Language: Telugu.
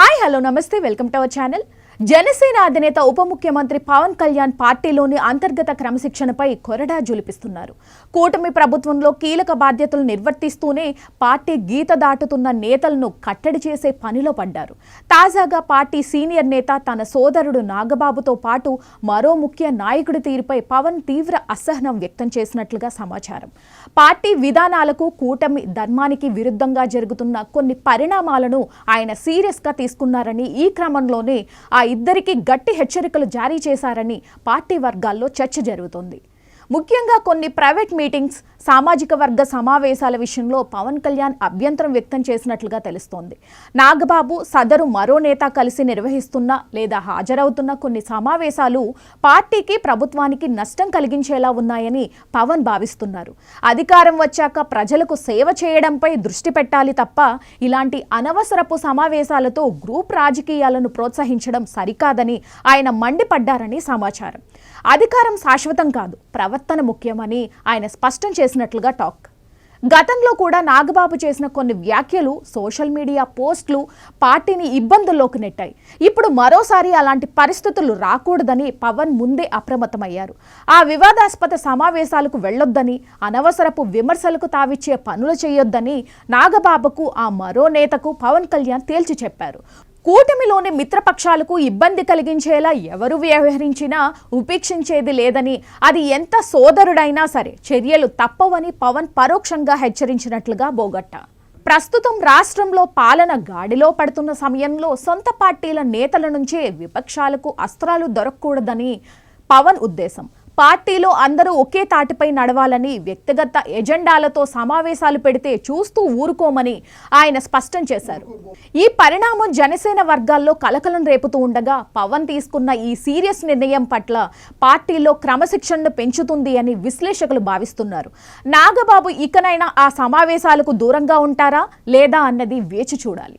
హాయ్ హలో నమస్తే welcome to our channel. Janasena అధినేత ఉప ముఖ్యమంత్రి పవన్ కళ్యాణ్ పార్టీలోని అంతర్గత క్రమశిక్షణపై కొరడా జులిపిస్తున్నారు. కూటమి ప్రభుత్వంలో కీలక బాధ్యతలు నిర్వర్తిస్తూనే పార్టీ గీత దాటుతున్న నేతలను కట్టడి చేసే పనిలో పడ్డారు. తాజాగా పార్టీ సీనియర్ నేత తన సోదరుడు నాగబాబుతో పాటు మరో ముఖ్య నాయకుడి తీరుపై పవన్ తీవ్ర అసహనం వ్యక్తం చేసినట్లుగా సమాచారం. పార్టీ విధానాలకు కూటమి ధర్మానికి విరుద్ధంగా జరుగుతున్న కొన్ని పరిణామాలను ఆయన సీరియస్గా తీసుకున్నారని, ఈ క్రమంలోనే ఆ ఇద్దరికి గట్టి హెచ్చరికలు జారీ చేశారని పార్టీ వర్గాల్లో చర్చ జరుగుతోంది. ముఖ్యంగా కొన్ని ప్రైవేట్ మీటింగ్స్, సామాజిక వర్గ సమావేశాల విషయంలో పవన్ కళ్యాణ్ అభ్యంతరం వ్యక్తం చేసినట్లుగా తెలుస్తోంది. నాగబాబు, సదరు మరో నేత కలిసి నిర్వహిస్తున్న లేదా హాజరవుతున్న కొన్ని సమావేశాలు పార్టీకి, ప్రభుత్వానికి నష్టం కలిగించేలా ఉన్నాయని పవన్ భావిస్తున్నారు. అధికారం వచ్చాక ప్రజలకు సేవ చేయడంపై దృష్టి పెట్టాలి తప్ప ఇలాంటి అనవసరపు సమావేశాలతో గ్రూప్ రాజకీయాలను ప్రోత్సహించడం సరికాదని ఆయన మండిపడ్డారని సమాచారం. అధికారం శాశ్వతం కాదు, ప్రవర్తన ముఖ్యమని ఆయన స్పష్టం చేసినట్లుగా టాక్. గతంలో కూడా నాగబాబు చేసిన కొన్ని వ్యాఖ్యలు, సోషల్ మీడియా పోస్టులు పార్టీని ఇబ్బందుల్లోకి నెట్టాయి. ఇప్పుడు మరోసారి అలాంటి పరిస్థితులు రాకూడదని పవన్ ముందే అప్రమత్తమయ్యారు. ఆ వివాదాస్పద సమావేశాలకు వెళ్లొద్దని, అనవసరపు విమర్శలకు తావిచ్చే పనులు చేయొద్దని నాగబాబుకు, ఆ మరో నేతకు పవన్ కళ్యాణ్ తేల్చి చెప్పారు. కూటమిలోని మిత్రపక్షాలకు ఇబ్బంది కలిగించేలా ఎవరు వ్యవహరించినా ఉపేక్షించేది లేదని, అది ఎంత సోదరుడైనా సరే చర్యలు తప్పవని పవన్ పరోక్షంగా హెచ్చరించినట్లుగా బోగట్ట. ప్రస్తుతం రాష్ట్రంలో పాలన గాడిలో పడుతున్న సమయంలో సొంత పార్టీల నేతల నుంచే విపక్షాలకు అస్త్రాలు దొరకకూడదని పవన్ ఉద్దేశం. పార్టీలో అందరూ ఒకే తాటిపై నడవాలని, వ్యక్తిగత ఎజెండాలతో సమావేశాలు పెడితే చూస్తూ ఊరుకోమని ఆయన స్పష్టం చేశారు. ఈ పరిణామం జనసేన వర్గాల్లో కలకలం రేపుతూ ఉండగా, పవన్ తీసుకున్న ఈ సీరియస్ నిర్ణయం పట్ల పార్టీలో క్రమశిక్షణను పెంచుతుంది అని విశ్లేషకులు భావిస్తున్నారు. నాగబాబు ఇకనైనా ఆ సమావేశాలకు దూరంగా ఉంటారా లేదా అన్నది వేచి చూడాలి.